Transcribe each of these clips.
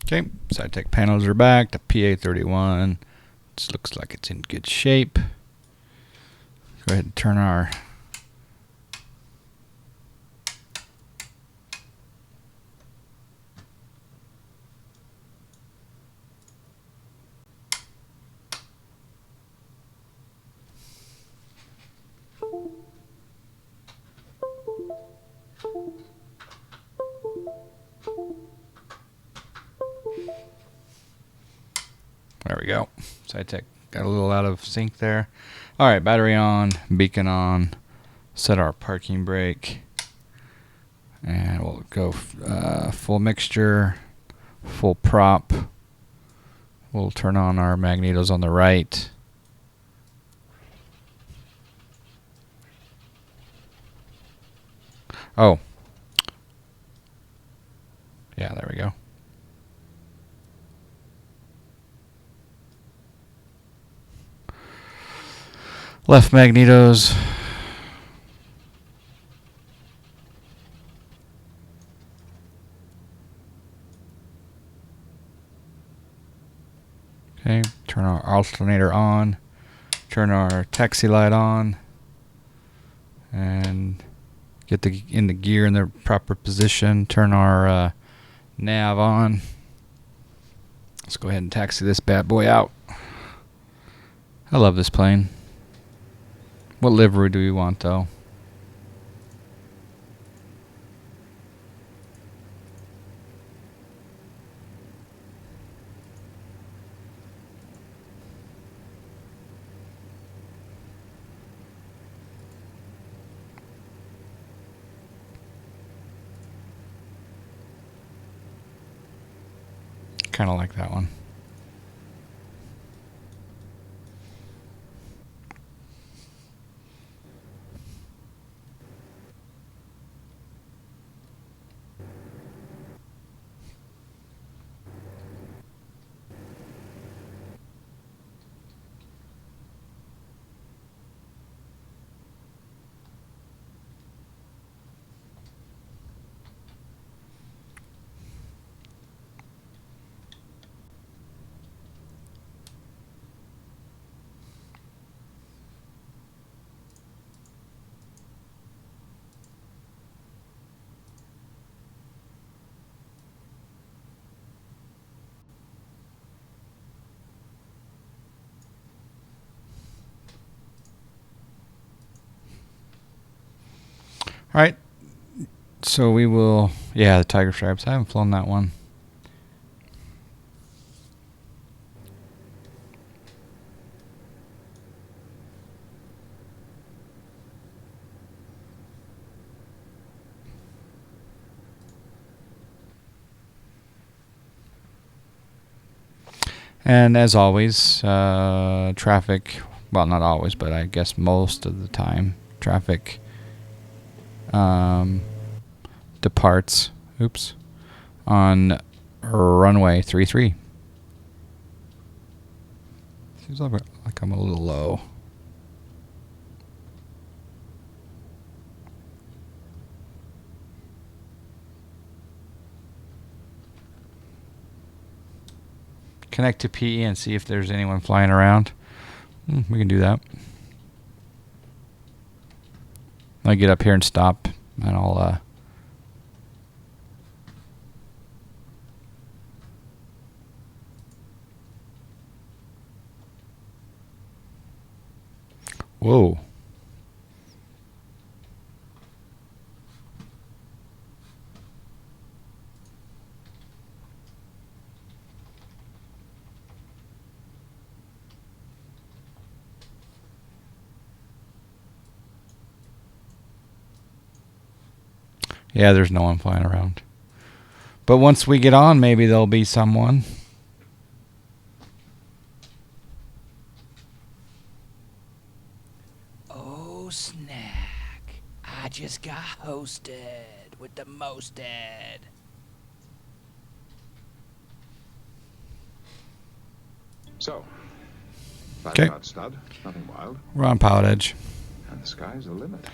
Okay, side tech panels are back. The PA31 just looks like it's in good shape. Go ahead and turn our there we go. Side tech got a little out of sync there. All right, battery on, beacon on, set our parking brake, and we'll go full mixture, full prop. We'll turn on our magnetos on the right. Oh. Yeah, there we go. Left magnetos. Okay, turn our alternator on. Turn our taxi light on. And get in the gear in the proper position. Turn our nav on. Let's go ahead and taxi this bad boy out. I love this plane. What livery do we want, though? Kind of like that one. All right, so we will, yeah, the Tiger Stripes. I haven't flown that one. And as always, traffic, well, not always, but I guess most of the time, traffic departs, on runway 33. Seems like I'm a little low. Connect to PE and see if there's anyone flying around. We can do that. I'll get up here and stop, and I'll whoa. Yeah, there's no one flying around. But once we get on, maybe there'll be someone. Oh, snack. I just got hosted with the mosted. So, Okay. stud, nothing wild, We're on Pilot Edge. and the sky's the limit.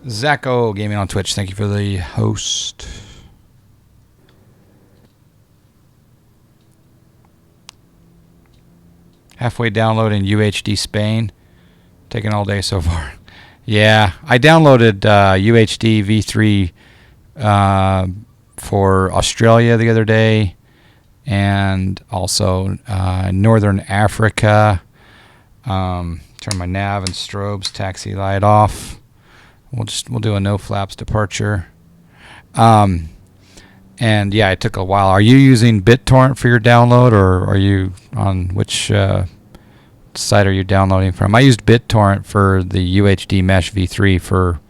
Zacho Gaming on Twitch. Thank you for the host. Halfway downloading UHD Spain. Taking all day so far. Yeah, I downloaded UHD V3 for Australia the other day, and also Northern Africa. Turn my nav and strobes, taxi light off. We'll do a no flaps departure. And yeah, it took a while. Are you using BitTorrent for your download, or are you on which site are you downloading from? I used BitTorrent for the UHD Mesh V3 for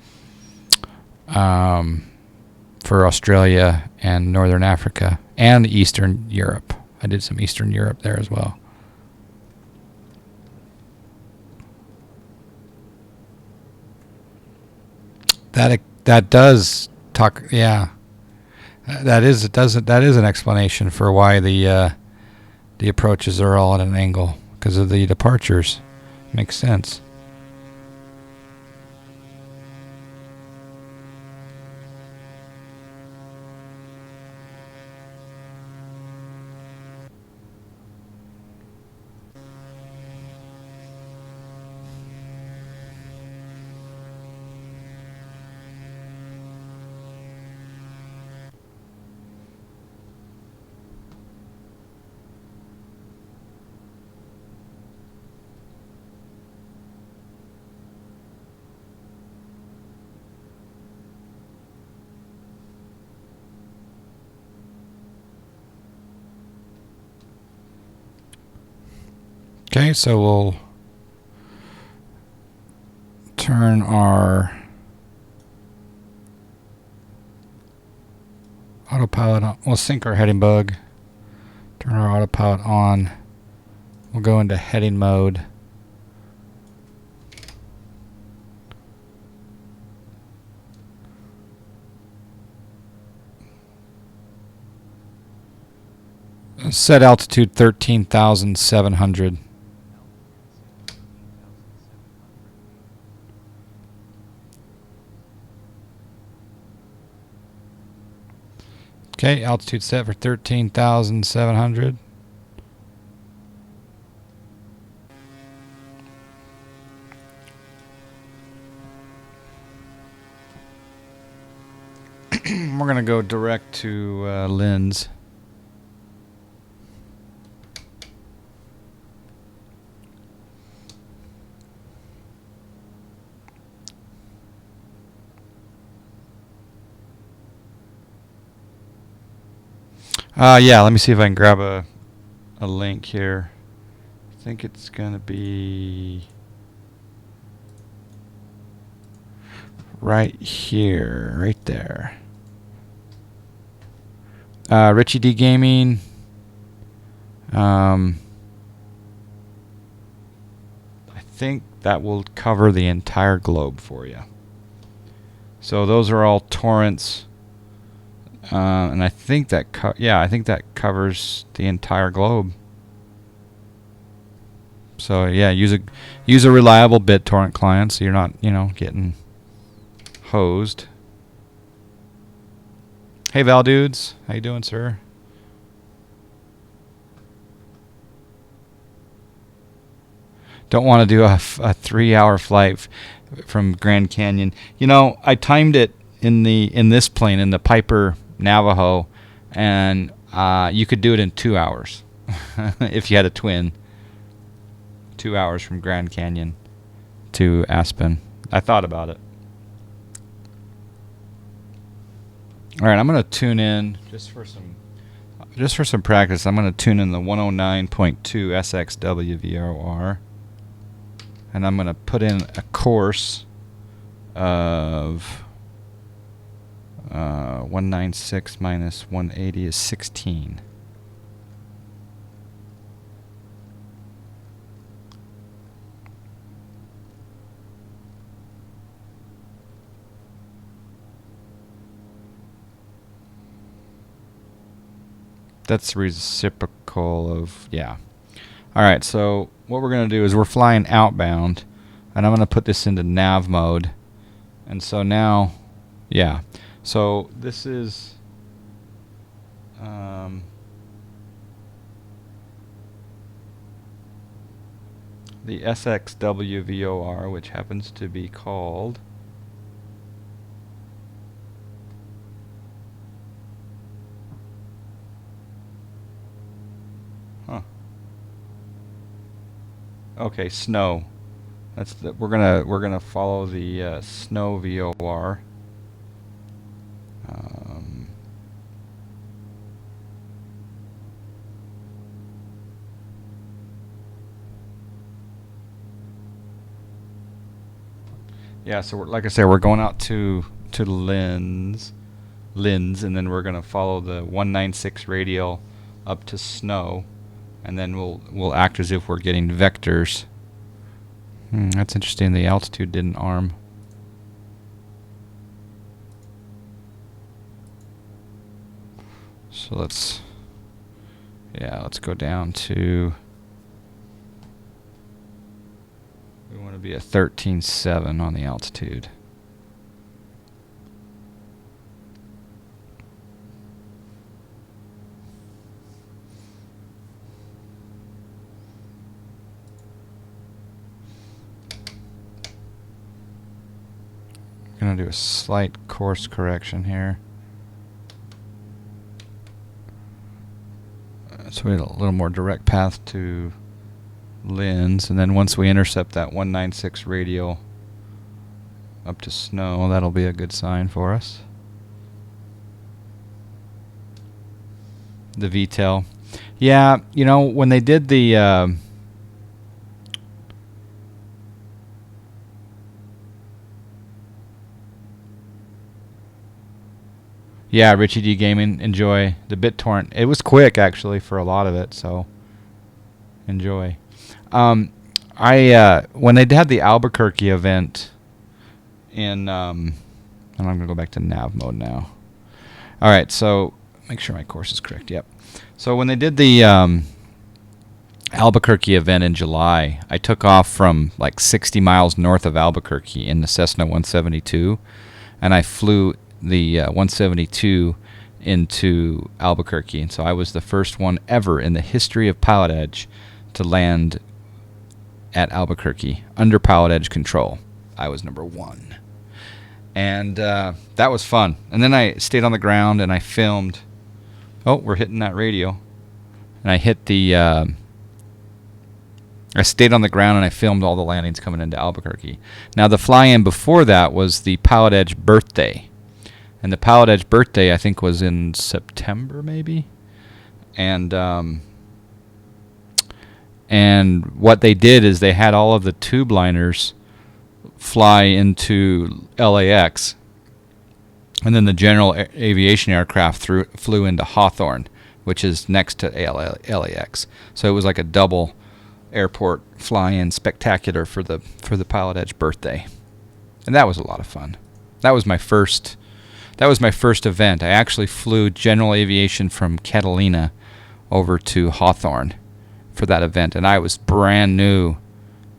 Australia and Northern Africa and Eastern Europe. I did some Eastern Europe there as well. That does talk. Yeah, that is an explanation for why the approaches are all at an angle, because of the departures. Makes sense. Okay, so we'll turn our autopilot on. We'll sync our heading bug. Turn our autopilot on. We'll go into heading mode. Set altitude 13,700. Okay, altitude set for 13,700. We're going to go direct to Linz. Yeah, let me see if I can grab a link here. I think it's going to be right here, right there. Richie D Gaming. I think that will cover the entire globe for you. So those are all torrents. And I think that I think that covers the entire globe. So yeah, use a reliable BitTorrent client, so you're not getting hosed. Hey Val dudes, how you doing, sir? Don't want to do a 3-hour flight from Grand Canyon. I timed it in this plane, in the Piper Navajo, and you could do it in 2 hours if you had a twin. 2 hours from Grand Canyon to Aspen. I thought about it. All right, I'm going to tune in just for some practice. I'm going to tune in the 109.2 SXW VOR, and I'm going to put in a course of 196 minus 180 is 16. That's reciprocal of, yeah. All right, so what we're going to do is we're flying outbound, and I'm going to put this into nav mode. And so now, yeah. So this is the SXW VOR, which happens to be called okay, snow. That's the we're gonna follow the snow VOR. Yeah, so like I said, we're going out to Linz, and then we're gonna follow the 196 radial up to snow, and then we'll act as if we're getting vectors. That's interesting. The altitude didn't arm. So let's go down to. We want to be at 13.7 on the altitude. I'm going to do a slight course correction here. So we had a little more direct path to Linz, and then once we intercept that 196 radial up to snow, that'll be a good sign for us. The VTEL. Yeah, you know, when they did the yeah, Richie D Gaming, enjoy the BitTorrent. It was quick actually for a lot of it, so enjoy. When they had the Albuquerque event in and I'm gonna go back to nav mode now. All right, so make sure my course is correct. Yep. So when they did the Albuquerque event in July, I took off from like 60 miles north of Albuquerque in the Cessna 172, and I flew the 172 into Albuquerque, and so I was the first one ever in the history of Pilot Edge to land at Albuquerque under Pilot Edge control. I was number 1, and that was fun. And then I stayed on the ground and I filmed. Oh, we're hitting that radio, and I hit the. I stayed on the ground and I filmed all the landings coming into Albuquerque. Now the fly-in before that was the Pilot Edge birthday. And the Pilot Edge birthday, I think, was in September, maybe. And what they did is they had all of the tube liners fly into LAX, and then the general aviation aircraft flew into Hawthorne, which is next to LAX. So it was like a double airport fly-in spectacular for the Pilot Edge birthday, and that was a lot of fun. That was my first event. I actually flew general aviation from Catalina over to Hawthorne for that event, and I was brand new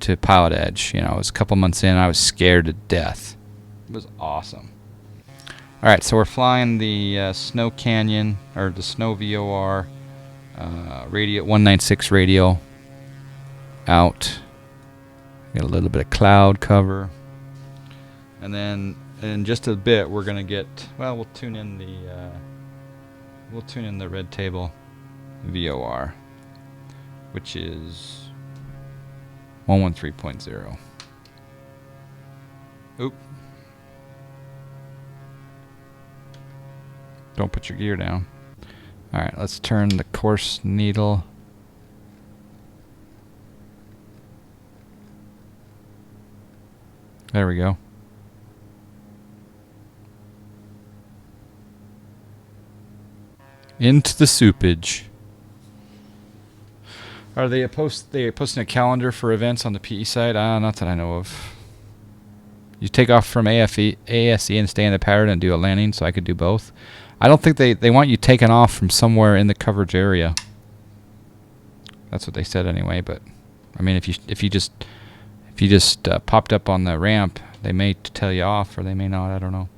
to Pilot Edge. You know, it was a couple months in. I was scared to death. It was awesome. All right, so we're flying the Snow Canyon, or the Snow VOR radio 196 radial out. Got a little bit of cloud cover, and then in just a bit we're gonna get. Well, we'll tune in the red table VOR, which is 113.0. Oop! Don't put your gear down. All right, let's turn the course needle. There we go. Into the soupage. Are they posting a calendar for events on the PE side? Not that I know of. You take off from ASE and stay in the pattern and do a landing, so I could do both. I don't think they want you taking off from somewhere in the coverage area. That's what they said anyway. But I mean, if you just popped up on the ramp, they may tell you off, or they may not. I don't know.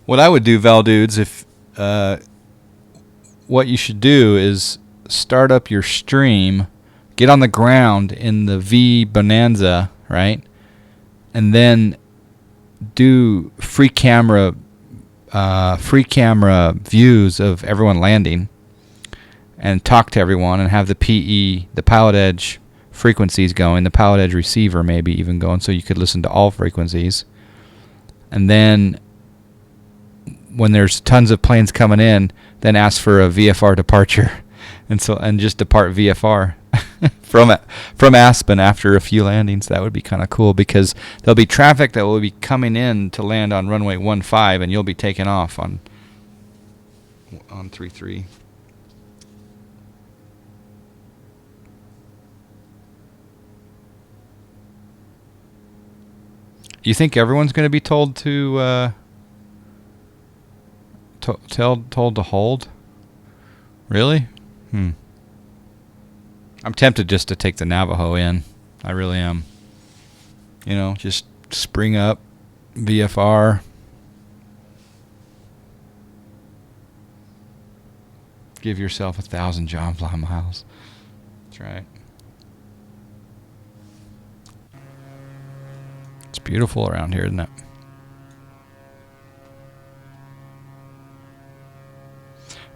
What I would do, Val dudes, if what you should do is start up your stream, get on the ground in the V Bonanza, right? And then do free camera views of everyone landing and talk to everyone and have the PE, the Pilot Edge frequencies going, the Pilot Edge receiver maybe even going, so you could listen to all frequencies. And then when there's tons of planes coming in, then ask for a VFR departure, and just depart VFR from Aspen after a few landings. That would be kind of cool, because there'll be traffic that will be coming in to land on runway 15, and you'll be taking off on 33. You think everyone's going to be told to told to hold? Really? I'm tempted just to take the Navajo in. I really am. You know, just spring up VFR. Give yourself 1,000 John fly miles. That's right. It's beautiful around here, isn't it?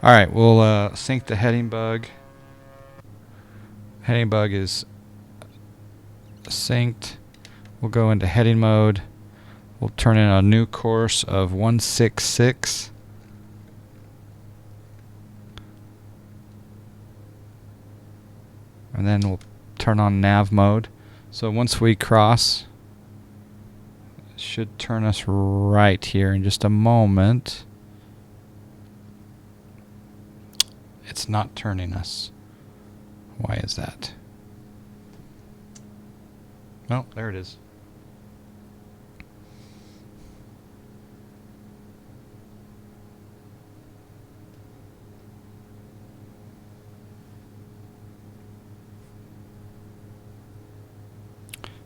All right, we'll sync the heading bug. Heading bug is synced. We'll go into heading mode. We'll turn in a new course of 166. And then we'll turn on nav mode. So once we cross, it should turn us right here in just a moment. It's not turning us. Why is that? Oh, there it is.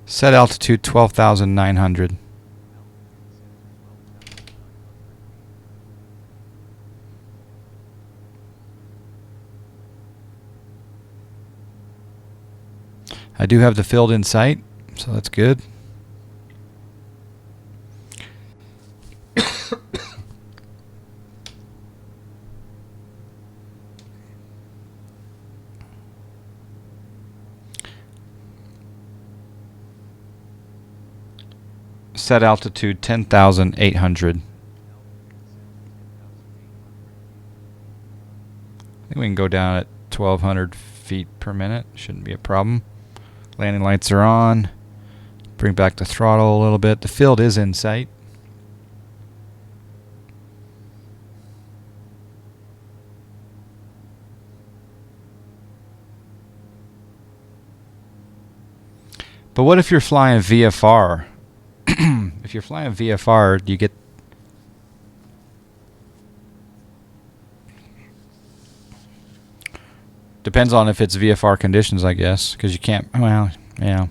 Set altitude 12,900. I do have the field in sight, so that's good. Set altitude 10,800. I think we can go down at 1,200 feet per minute. Shouldn't be a problem. Landing lights are on. Bring back the throttle a little bit. The field is in sight. But what if you're flying VFR? If you're flying VFR, you get... Depends on if it's VFR conditions, I guess, because you can't... Well, yeah.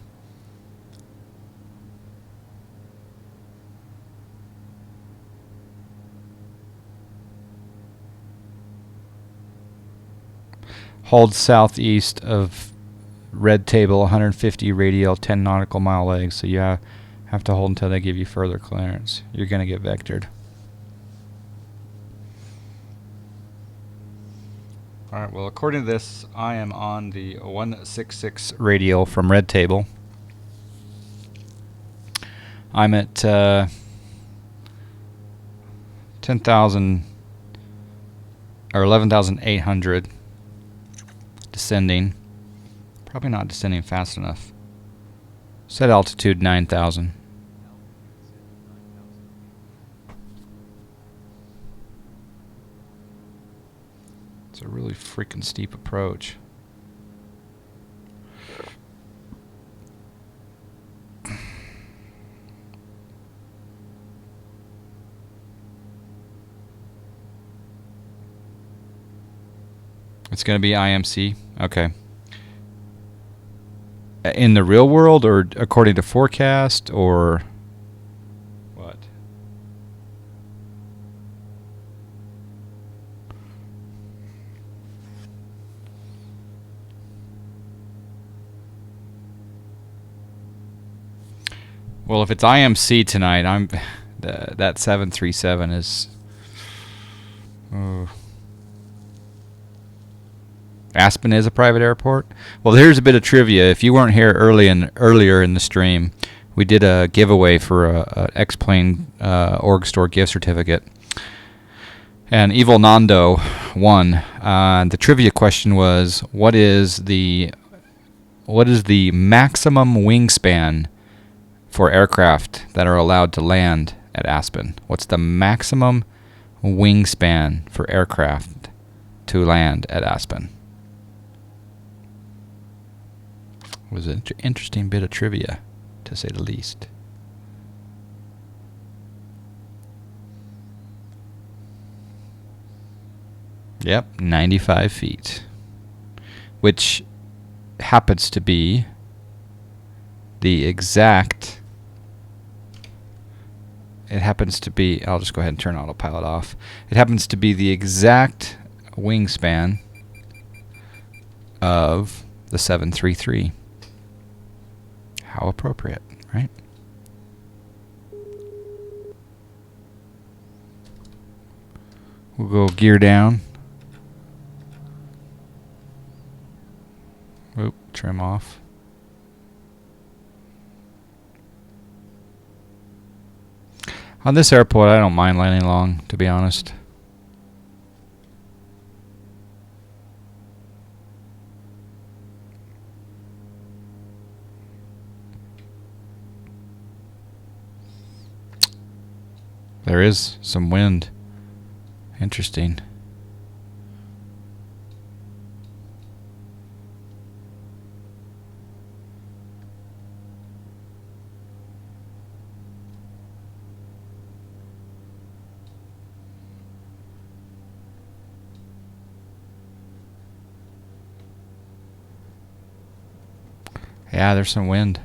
Hold southeast of red table, 150 radial, 10 nautical mile legs. So you have to hold until they give you further clearance. You're going to get vectored. All right, well, according to this, I am on the 166 radial from red table. I'm at 10,000 or 11,800 descending. Probably not descending fast enough. Set altitude 9,000. It's a really freaking steep approach. It's going to be IMC. Okay. In the real world, or according to forecast, or what? Well, if it's IMC tonight, that 737 is. Aspen is a private airport. Well, here's a bit of trivia. If you weren't here earlier in the stream, we did a giveaway for a X-Plane org store gift certificate, and Evil Nando won. The trivia question was, what is the maximum wingspan for aircraft that are allowed to land at Aspen? What's the maximum wingspan for aircraft to land at Aspen? It was an interesting bit of trivia, to say the least. Yep, 95 feet, which happens to be the exact. It happens to be. I'll just go ahead and turn autopilot off. It happens to be the exact wingspan of the 733. How appropriate, right? We'll go gear down. Oop, trim off. On this airport, I don't mind landing long, to be honest. There is some wind. Interesting. Yeah, there's some wind.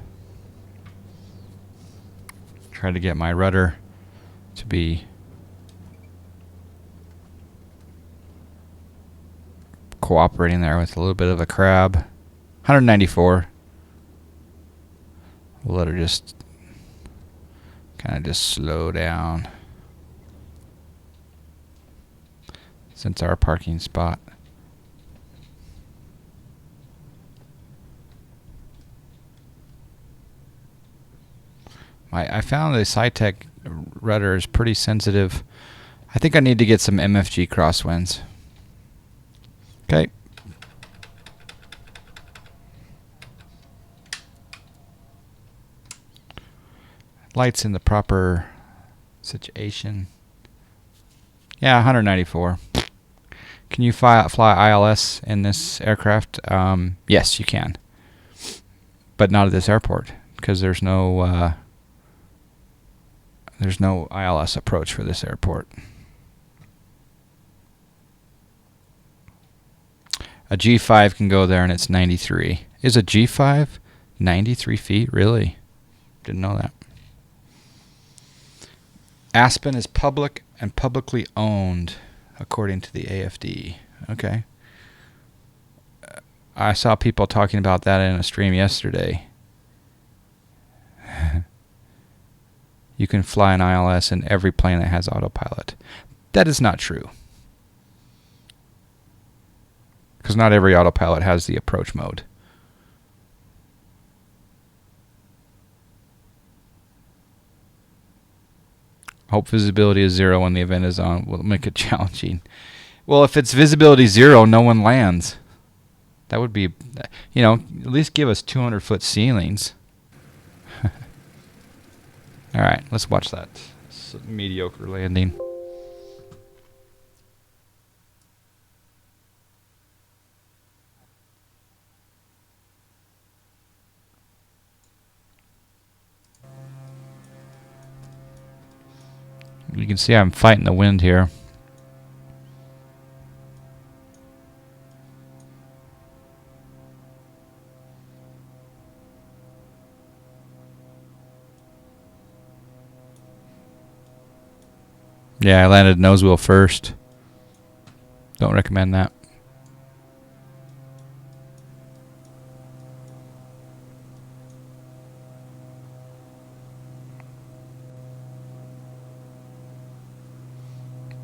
Try to get my rudder to be cooperating there with a little bit of a crab. 194. We'll let her just kind of just slow down since our parking spot. I found the SciTech rudder is pretty sensitive. I think I need to get some MFG crosswinds. Okay. Lights in the proper situation. Yeah, 194. Can you fly ILS in this aircraft? Yes, you can. But not at this airport, because there's no ILS approach for this airport. A G5 can go there and it's 93. Is a G5 93 feet? Really? Didn't know that. Aspen is public and publicly owned, according to the AFD. Okay. I saw people talking about that in a stream yesterday. You can fly an ILS in every plane that has autopilot. That is not true. Because not every autopilot has the approach mode. Hope visibility is 0 when the event is on. Will make it challenging. Well, if it's visibility 0, no one lands. That would be, at least give us 200-foot ceilings. All right, let's watch that mediocre landing. You can see I'm fighting the wind here. Yeah, I landed nose wheel first. Don't recommend that.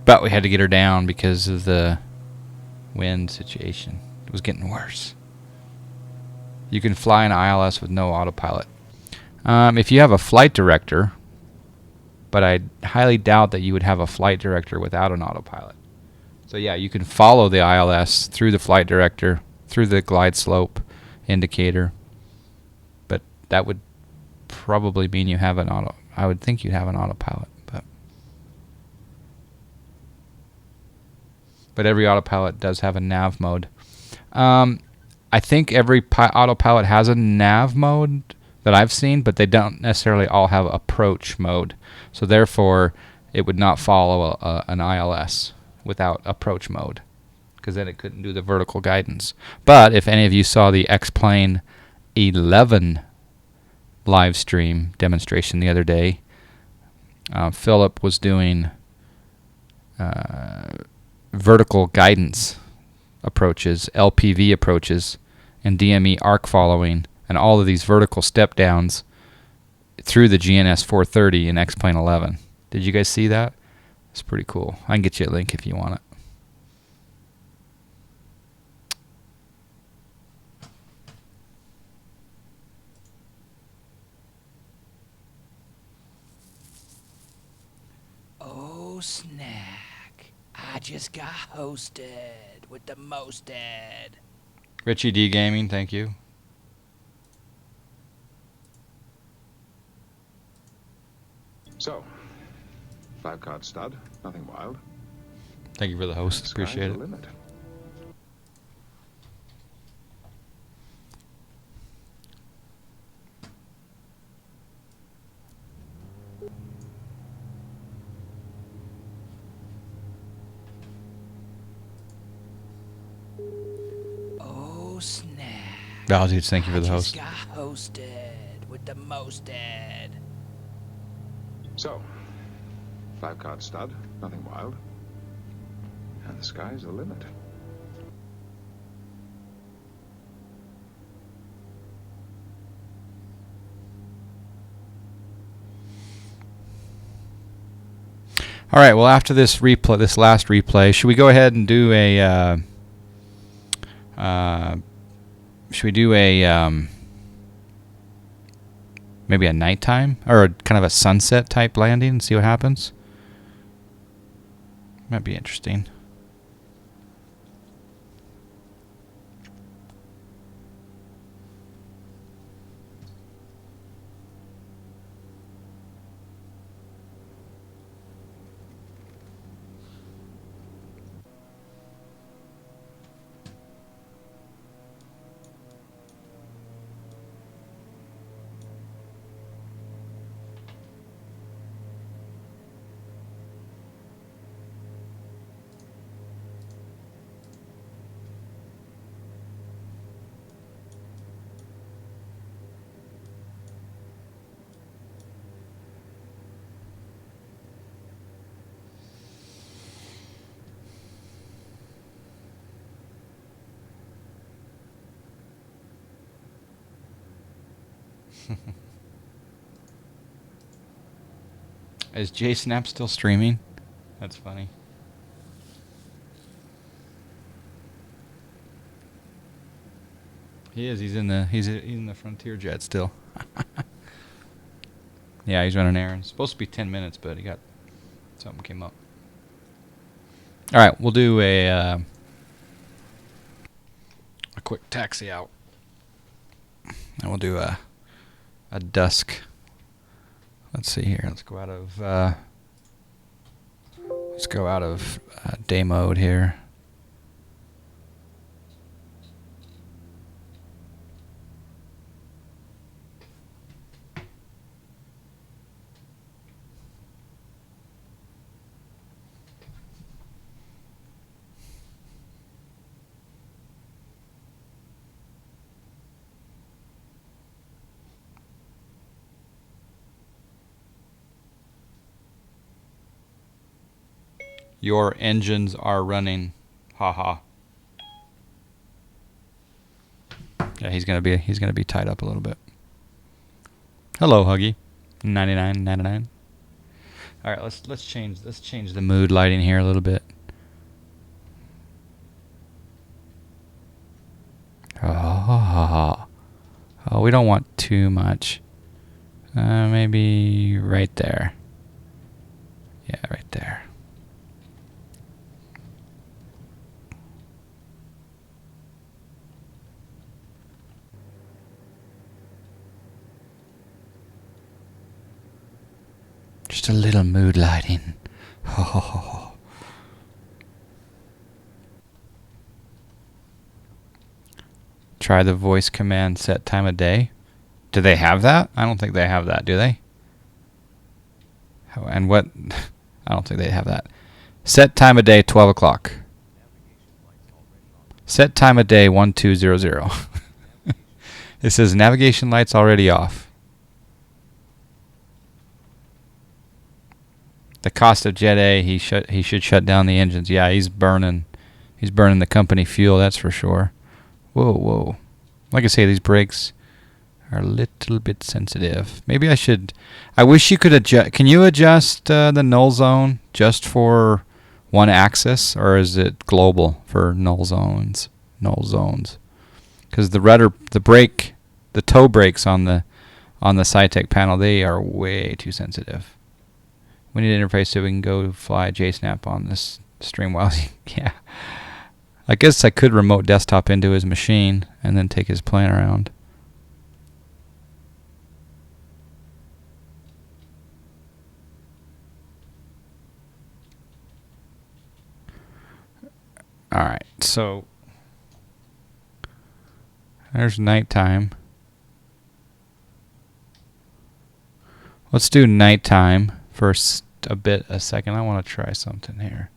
But we had to get her down because of the wind situation. It was getting worse. You can fly an ILS with no autopilot. If you have a flight director, but I highly doubt that you would have a flight director without an autopilot. So yeah, you can follow the ILS through the flight director, through the glide slope indicator, but that would probably mean you have an auto. I would think you'd have an autopilot, but every autopilot does have a nav mode. I think every autopilot has a nav mode that I've seen, but they don't necessarily all have approach mode. So therefore, it would not follow an ILS without approach mode, because then it couldn't do the vertical guidance. But if any of you saw the X-Plane 11 live stream demonstration the other day, Philip was doing vertical guidance approaches, LPV approaches, and DME arc following, and all of these vertical step downs through the GNS 430 in X-Plane 11. Did you guys see that? It's pretty cool. I can get you a link if you want it. Oh, snack. I just got hosted with the mosted. Richie D Gaming, thank you. So, 5-card stud, nothing wild. Thank you for the host. The sky's Appreciate the it. limit. Oh, snack. Oh, dude, thank you for the I host. just got hosted with the mosted. So, 5-card stud, nothing wild. And the sky's the limit. All right. Well, after this replay, this last replay, should we go ahead and do a? Should we do a maybe a nighttime or kind of a sunset type landing and see what happens? Might be interesting. Is JSnap still streaming? That's funny. He is. He's in the Frontier jet still. Yeah, he's running errands. Supposed to be 10 minutes, but he got something came up. All right, we'll do a quick taxi out, and we'll do a dusk. Let's see here. Let's go out of day mode here. Your engines are running. Haha. Yeah, he's gonna be tied up a little bit. Hello, Huggy. 99.99. All right, let's change the mood lighting here a little bit. Oh, we don't want too much. Maybe right there. Yeah, right there. Just a little mood lighting. Try the voice command set time of day. Do they have that? I don't think they have that, do they? And what? I don't think they have that. Set time of day 12 o'clock. Set time of day 1200. It says navigation lights already off. The cost of Jet A, he should shut down the engines. Yeah, he's burning the company fuel, that's for sure. Whoa. Like I say, these brakes are a little bit sensitive. Maybe I wish you could adjust. Can you adjust the null zone just for one axis, or is it global for null zones? Because the toe brakes on the SciTech panel, they are way too sensitive. We need an interface so we can go fly JSnap on this stream while yeah. I guess I could remote desktop into his machine and then take his plane around. Alright, so there's nighttime. Let's do nighttime for a second. I want to try something here.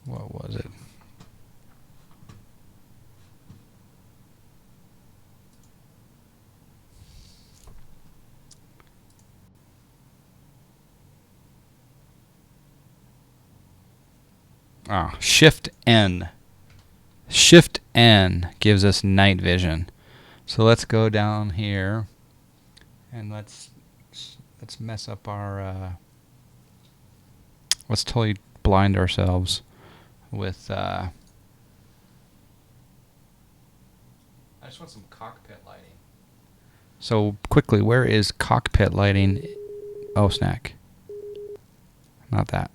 What was it? Shift N. Shift N gives us night vision. So let's go down here and let's mess up our let's totally blind ourselves with I just want some cockpit lighting. So quickly, where is cockpit lighting? Oh, snack. Not that.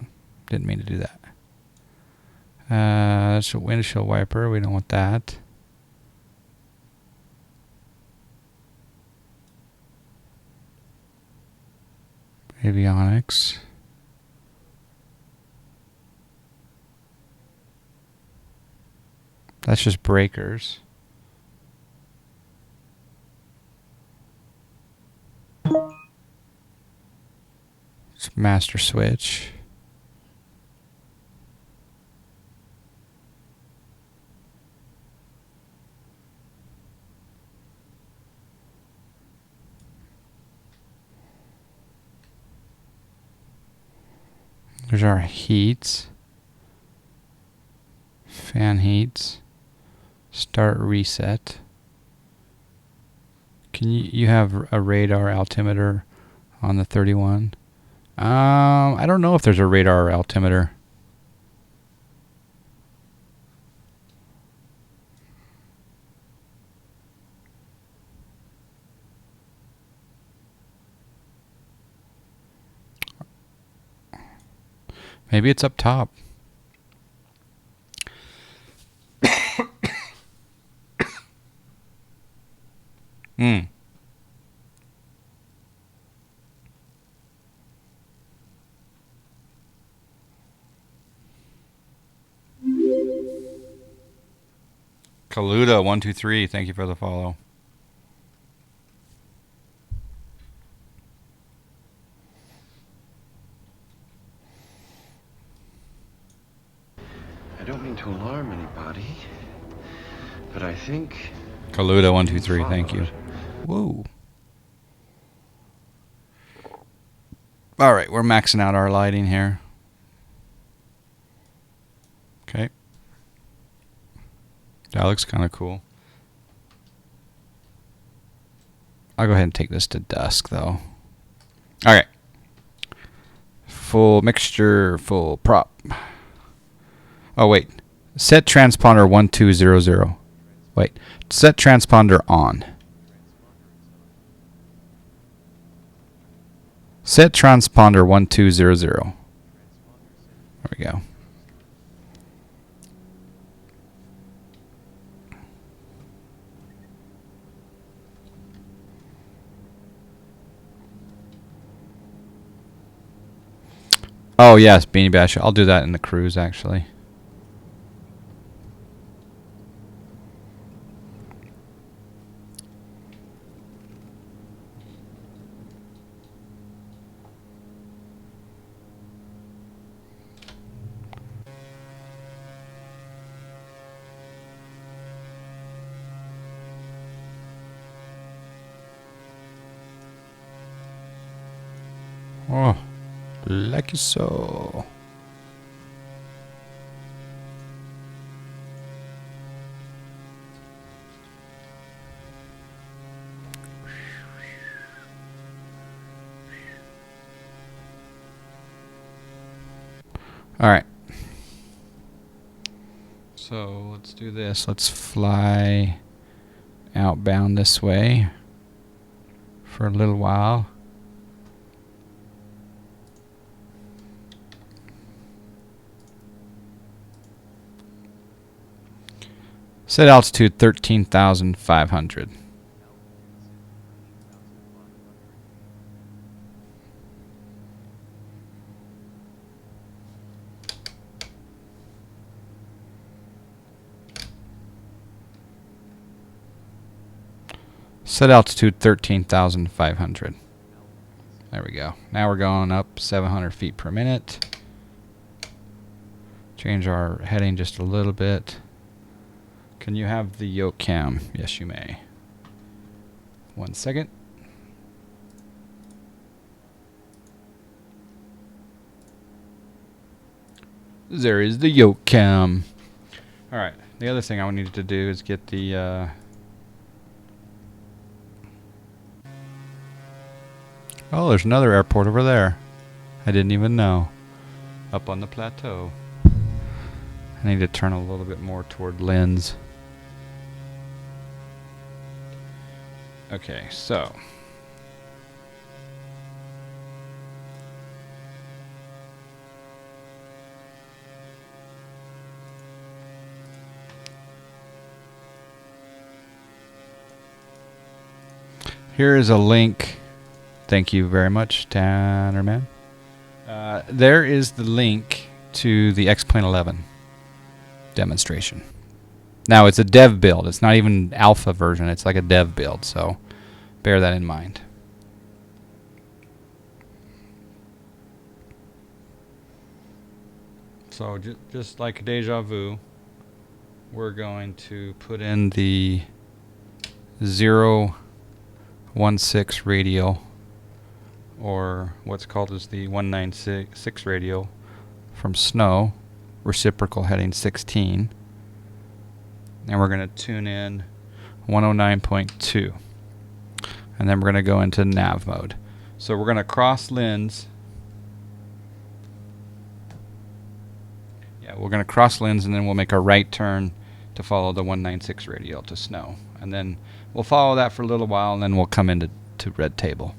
Didn't mean to do that. That's a windshield wiper. We don't want that. Avionics. That's just breakers. It's master switch. There's our heats, fan heats, start reset. Can you have a radar altimeter on the 31? I don't know if there's a radar altimeter. Maybe it's up top. Kaluda123, thank you for the follow. I don't mean to alarm anybody, but I think... Kaluda123, thank you. Whoa. Alright, we're maxing out our lighting here. That looks kind of cool. I'll go ahead and take this to dusk, though. All right. Full mixture, full prop. Oh, wait. Set transponder 1200. Wait. Set transponder on. Set transponder 1200. There we go. Oh, yes, Beanie Bash. I'll do that in the cruise, actually. Oh, lucky so. All right. So let's do this. Let's fly outbound this way for a little while. Set altitude 13,500. Set altitude 13,500. There we go. Now we're going up 700 feet per minute. Change our heading just a little bit. Can you have the yoke cam? Yes, you may. 1 second. There is the yoke cam. All right. The other thing I needed to do is get the oh, there's another airport over there. I didn't even know. Up on the plateau. I need to turn a little bit more toward Lynn's. Okay, so. Here is a link. Thank you very much, Tannerman. There is the link to the X-Plane 11 demonstration. Now, it's a dev build. It's not even alpha version. It's like a dev build, so bear that in mind. So, just like Deja Vu, we're going to put in the 016 radial, or what's called as the 196 radial from Snow, reciprocal heading 16. And we're going to tune in 109.2. And then we're going to go into nav mode. So we're going to cross Lynn's. Yeah, we're going to cross Lynn's, and then we'll make a right turn to follow the 196 radial to Snow. And then we'll follow that for a little while, and then we'll come into Red Table.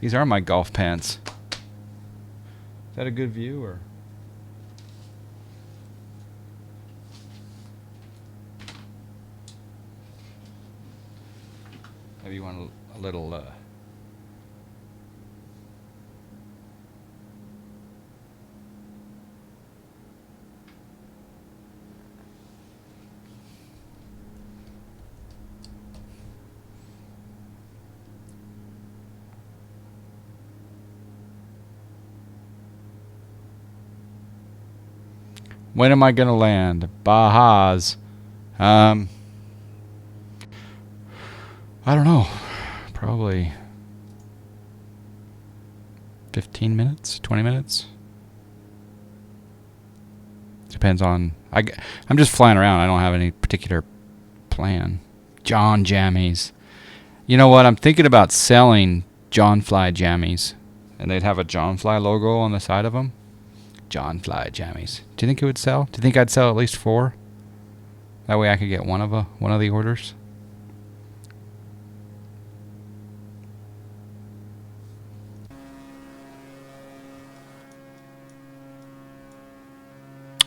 These are my golf pants. Is that a good view, or? Maybe you want a little when am I gonna land? Bajas. I don't know. Probably 15 minutes, 20 minutes. Depends on... I'm just flying around. I don't have any particular plan. John jammies. You know what? I'm thinking about selling John Fly jammies. And they'd have a John Fly logo on the side of them. John Fly jammies. Do you think it would sell? Do you think I'd sell at least 4? That way I could get one of the orders.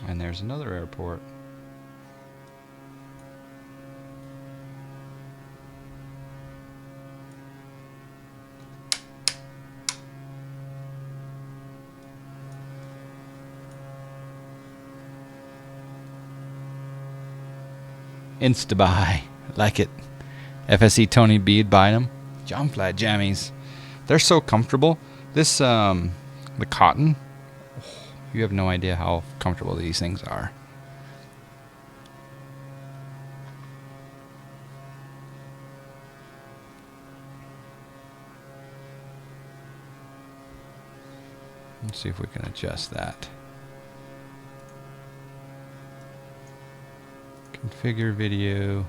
And there's another airport. Insta-buy. Like it. FSC Tony B'd buying them. John Fly jammies. They're so comfortable. This, the cotton. You have no idea how comfortable these things are. Let's see if we can adjust that. Configure video.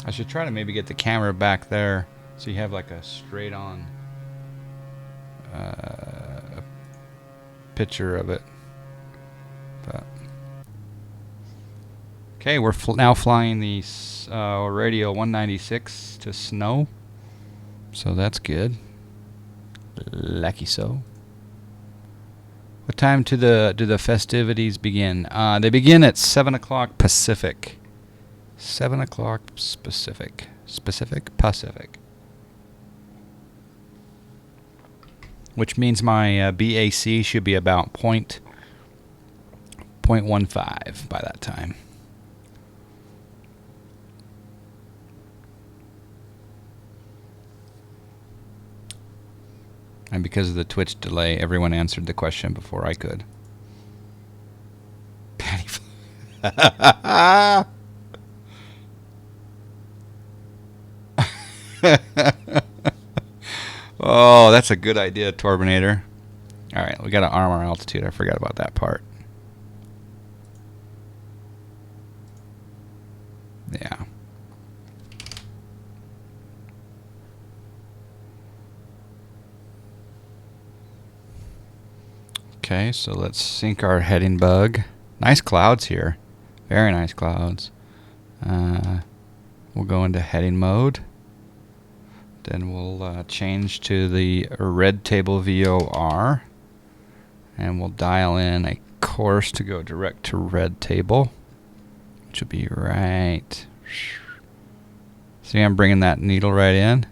I should try to maybe get the camera back there so you have like a straight on picture of it. But okay, we're now flying the Radio 196 to snow, so that's good. Lucky so. What time do the festivities begin? They begin at 7 o'clock Pacific. 7 o'clock Pacific. Pacific. Which means my BAC should be about 0.15 by that time. And because of the Twitch delay, everyone answered the question before I could. Patty. Oh, that's a good idea, Torbinator. Alright, we got to arm our altitude. I forgot about that part. Yeah. Okay, so let's sync our heading bug. Nice clouds here. Very nice clouds. We'll go into heading mode. Then we'll change to the red table VOR. And we'll dial in a course to go direct to red table. Which will be right. See, I'm bringing that needle right in.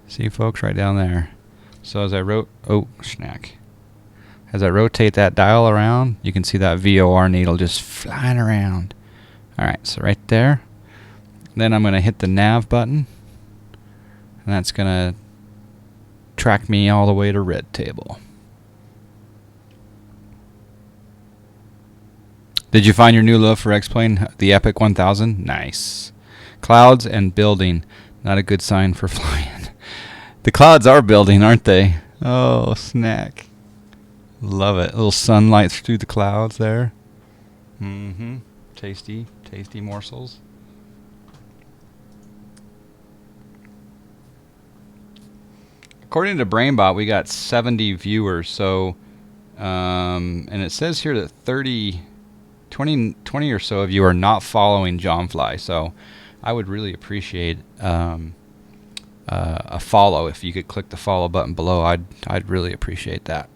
See, folks, right down there. So as I As I rotate that dial around, you can see that VOR needle just flying around. Alright, so right there. Then I'm going to hit the nav button. And that's going to track me all the way to red table. Did you find your new love for X-Plane? The Epic 1000? Nice. Clouds and building. Not a good sign for flying. The clouds are building, aren't they? Oh, snack. Love it. Little sunlight through the clouds there. Mm-hmm. Tasty, tasty morsels. According to BrainBot, we got 70 viewers. So, and it says here that 20 or so of you are not following Johnfly. So, I would really appreciate a follow. If you could click the follow button below, I'd really appreciate that.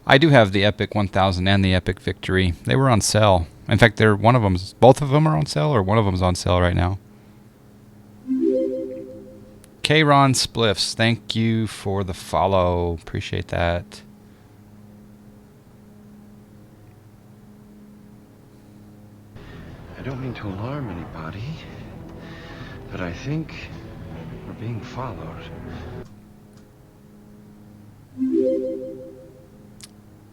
I do have the Epic 1000 and the Epic Victory. They were on sale. In fact, both of them are on sale, or one of them's on sale right now. K-Ron Spliffs, thank you for the follow. Appreciate that. I don't mean to alarm anybody, but I think we're being followed.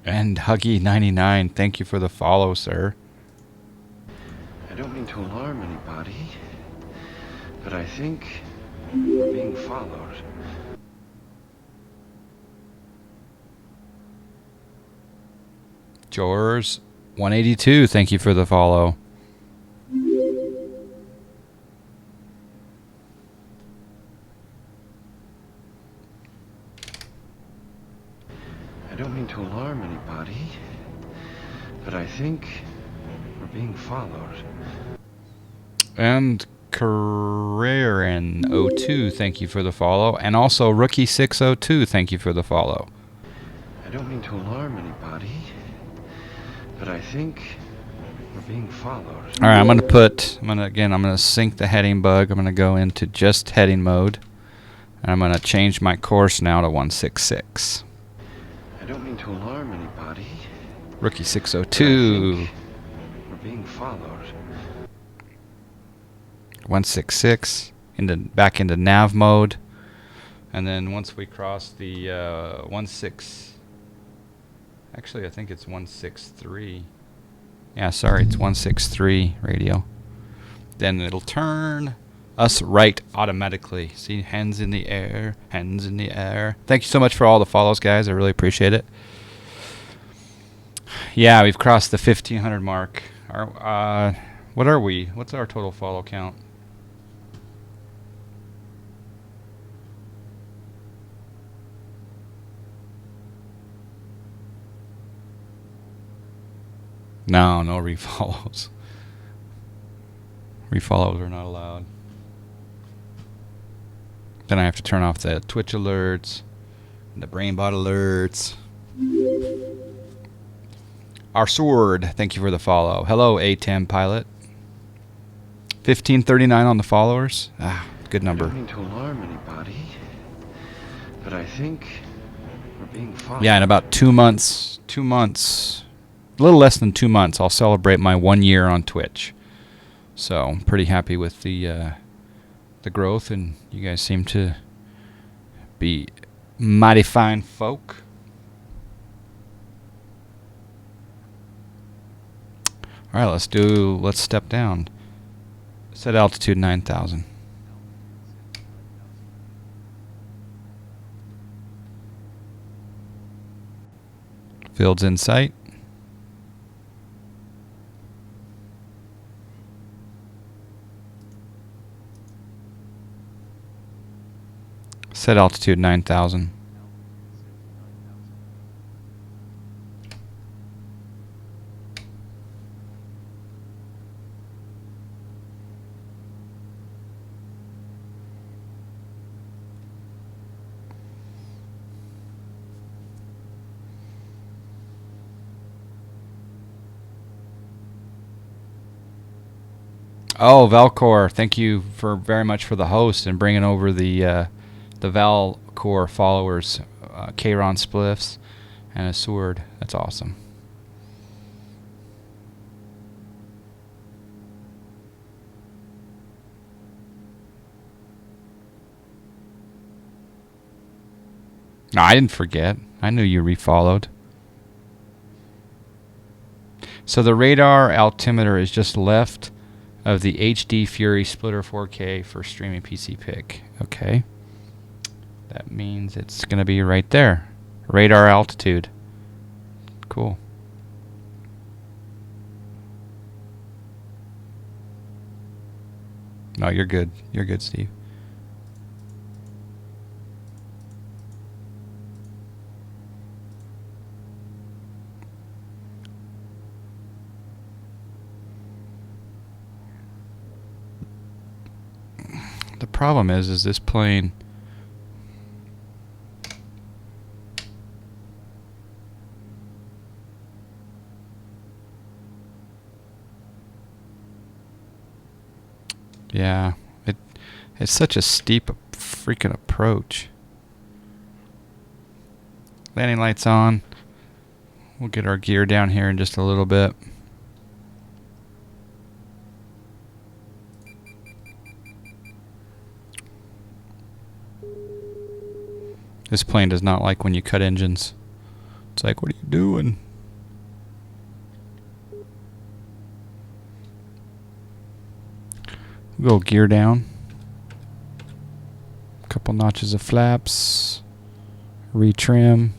And Huggy99, thank you for the follow, sir. I don't mean to alarm anybody, but I think we're being followed. Jors 182, thank you for the follow. I don't mean to alarm anybody, but I think we're being followed. And Carenado 02, thank you for the follow. And also Rookie602, thank you for the follow. I don't mean to alarm anybody, but I think we're being followed. All right, I'm gonna sync the heading bug. I'm gonna go into just heading mode, and I'm gonna change my course now to 166. I don't mean to alarm anybody. Rookie602. We're being followed. 166 back into nav mode, and then once we cross the 16, actually I think it's 163. Yeah, sorry, it's 163 radio. Then it'll turn us right automatically. See, hands in the air, hands in the air. Thank you so much for all the follows, guys. I really appreciate it. Yeah, we've crossed the 1500 mark. What are we? What's our total follow count? No refollows. Refollows are not allowed. Then I have to turn off the Twitch alerts, and the BrainBot alerts. Our sword, thank you for the follow. Hello, A10 pilot. 1539 on the followers. Ah, good number. I don't mean to alarm anybody, but I think we're being followed. Yeah, in about 2 months, a little less than 2 months, I'll celebrate my 1 year on Twitch. So I'm pretty happy with the growth, and you guys seem to be mighty fine folk. All right, let's step down. Set altitude 9,000. Fields in sight. Set altitude 9,000. Oh, Valcor, thank you very much for the host and bringing over the Valcor followers, Kron Spliffs, and a sword. That's awesome. No, I didn't forget. I knew you refollowed. So the radar altimeter is just left of the HD Fury Splitter 4K for streaming PC pick. Okay. That means it's going to be right there. Radar altitude. Cool. No, you're good. You're good, Steve. The problem is this plane yeah, it's such a steep freaking approach. Landing lights on. We'll get our gear down here in just a little bit. This plane does not like when you cut engines. It's like, what are you doing? We'll go gear down. Couple notches of flaps. Retrim.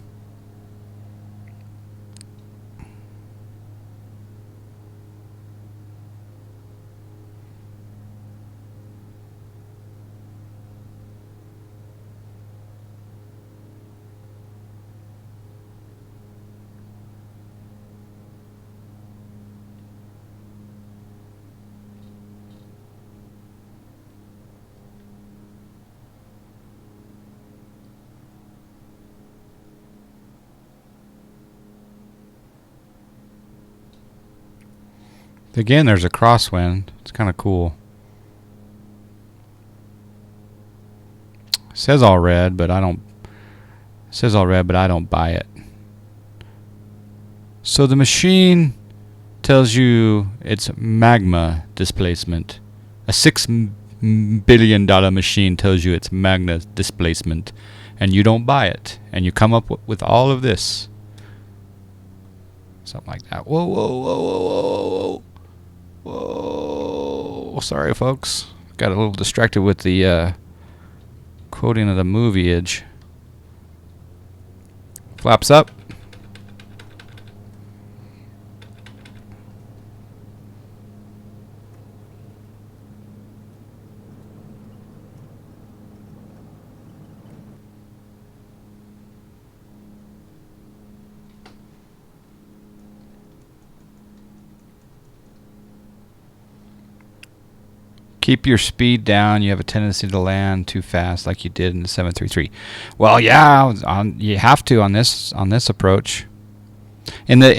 Again, there's a crosswind. It's kind of cool. It says all red, but I don't. It says all red, but I don't buy it. So the machine tells you it's magma displacement. A $6 billion machine tells you it's magma displacement, and you don't buy it, and you come up with all of this. Something like that. Whoa, whoa, whoa, whoa, whoa, whoa. Whoa. Sorry, folks. Got a little distracted with the quoting of the movieage. Flaps up. Keep your speed down. You have a tendency to land too fast, like you did in the 733. Well, yeah, you have to on this approach. In the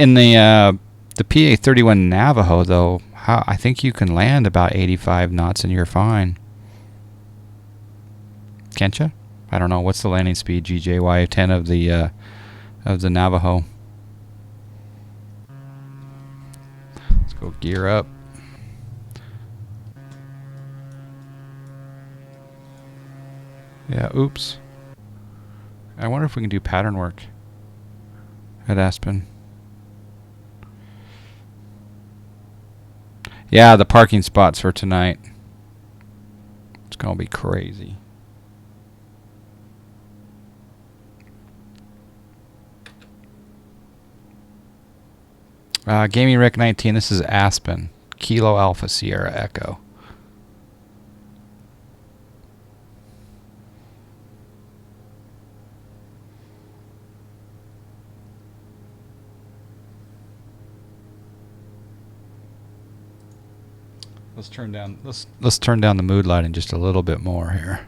PA31 Navajo, though, I think you can land about 85 knots and you're fine. Can't you? I don't know. What's the landing speed, GJY10 of the Navajo? Let's go gear up. Yeah, oops. I wonder if we can do pattern work at Aspen. Yeah, the parking spots for tonight. It's going to be crazy. Gaming Rec 19, this is Aspen. Kilo Alpha Sierra Echo. Let's turn down the mood lighting just a little bit more here.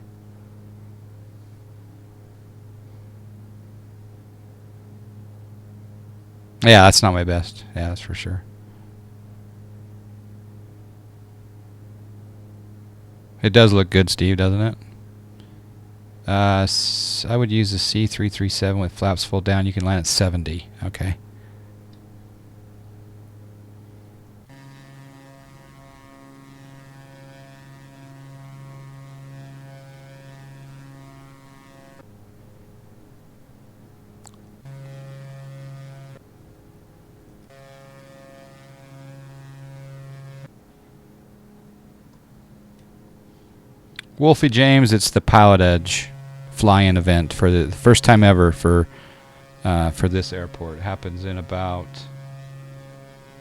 Yeah, that's not my best. Yeah, that's for sure. It does look good, Steve, doesn't it? I would use the C337 with flaps full down. You can land at 70. Okay. Wolfie James, it's the Pilot Edge fly-in event for the first time ever for this airport. It happens in about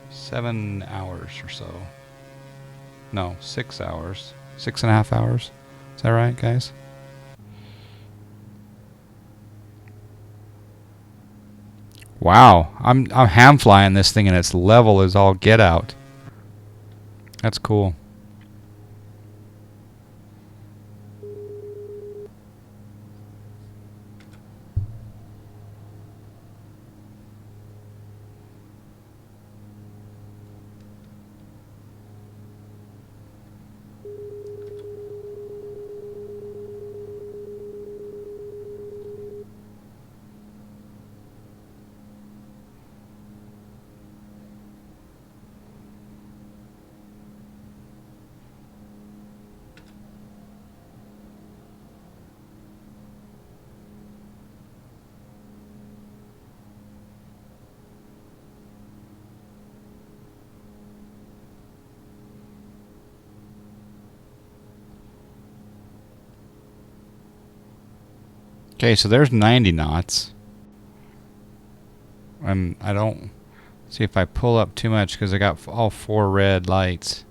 7 hours or so. No, 6 hours. 6.5 hours. Is that right, guys? Wow, I'm ham flying this thing and its level is all get out. That's cool. Okay, so there's 90 knots. And I don't see if I pull up too much because I got all 4 red lights.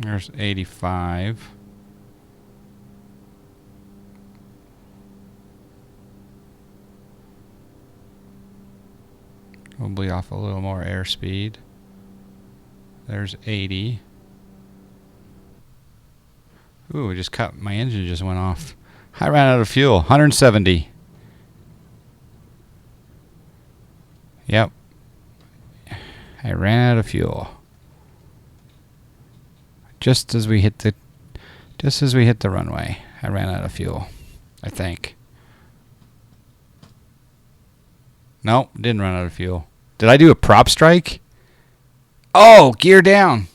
There's 85. Probably off a little more airspeed. There's 80. Ooh, I just cut. My engine just went off. I ran out of fuel. 170. Yep. I ran out of fuel. Just as we hit the runway, I ran out of fuel. I think. Nope, didn't run out of fuel. Did I do a prop strike? Oh, gear down.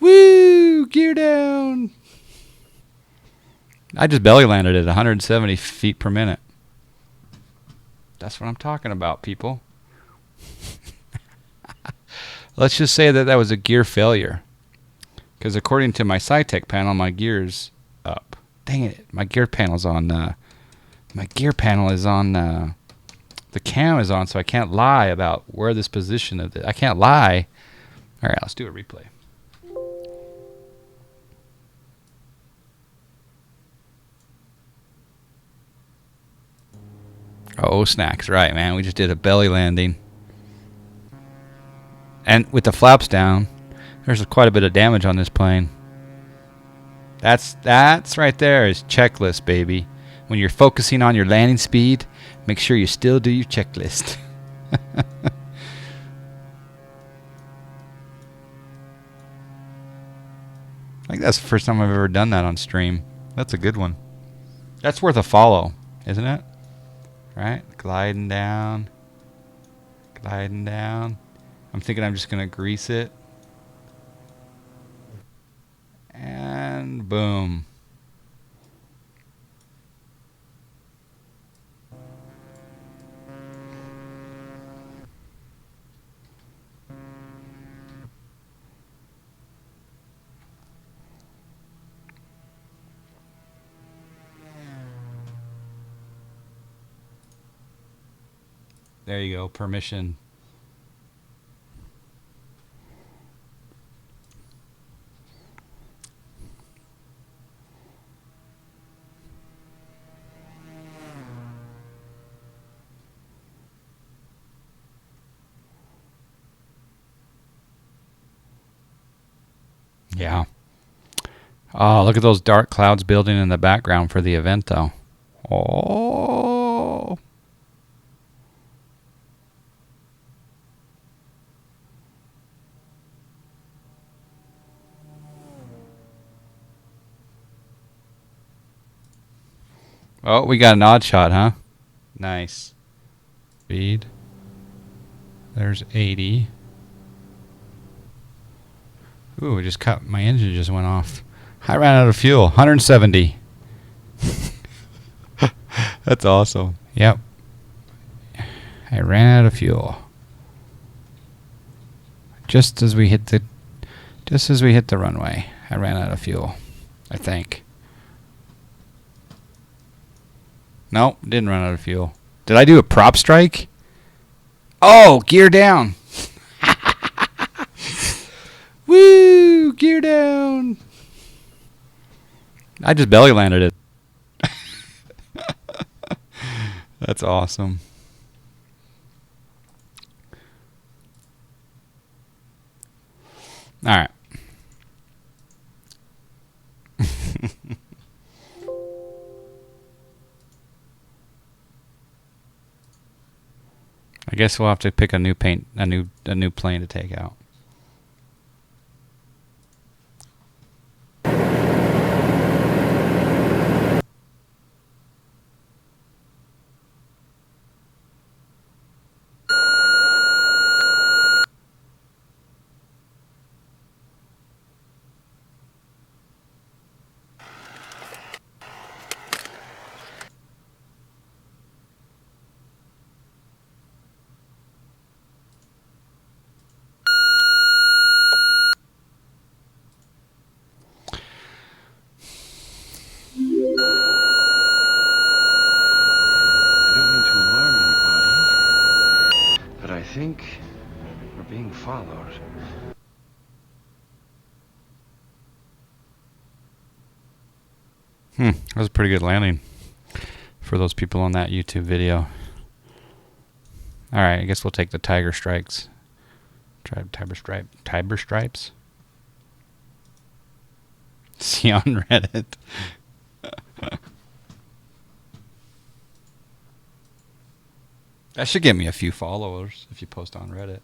Woo, gear down. I just belly landed at 170 feet per minute. That's what I'm talking about, people. Let's just say that was a gear failure. Because according to my SciTech panel, my gear's up. Dang it, my gear panel's on. My gear panel is on. The cam is on, so I can't lie about where this position of it. I can't lie. All right, let's do a replay. Oh, snacks. Right, man. We just did a belly landing. And with the flaps down, there's quite a bit of damage on this plane. That's right there is checklist, baby. When you're focusing on your landing speed, make sure you still do your checklist. I think that's the first time I've ever done that on stream. That's a good one. That's worth a follow, isn't it? Right? Gliding down. Gliding down. I'm thinking I'm just going to grease it. And boom. There you go. Permission. Yeah. Oh, look at those dark clouds building in the background for the event, though. Oh. Oh, we got an odd shot, huh? Nice. Speed. There's 80. Ooh, just cut. My engine just went off. I ran out of fuel. 170. That's awesome. Yep. I ran out of fuel. Just as we hit the runway, I ran out of fuel. I think. Nope, didn't run out of fuel. Did I do a prop strike? Oh, gear down. Woo, gear down. I just belly landed it. That's awesome. All right. I guess we'll have to pick a new plane to take out. That was a pretty good landing for those people on that YouTube video. Alright, I guess we'll take the tiger strikes. Tiber stripes? See on Reddit. That should get me a few followers if you post on Reddit.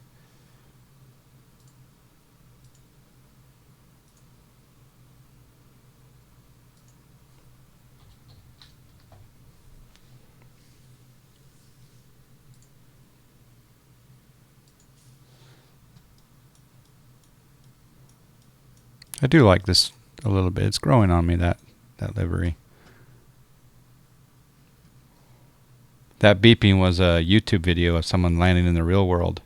I do like this a little bit. It's growing on me, that livery. That beeping was a YouTube video of someone landing in the real world.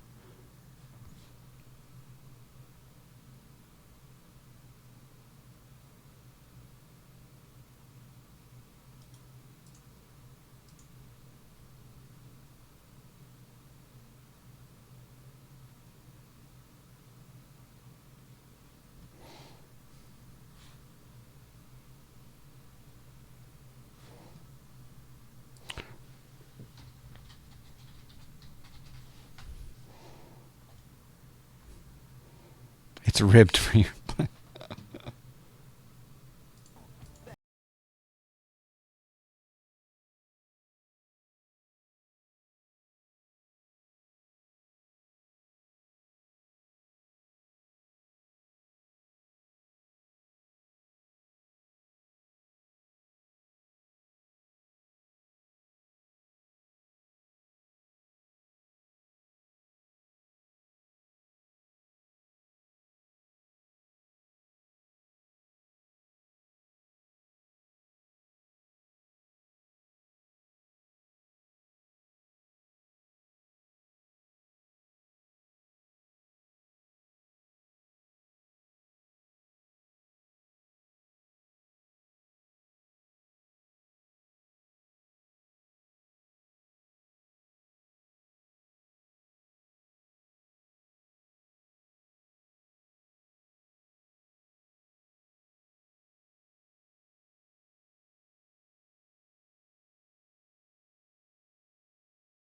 It's ribbed for you.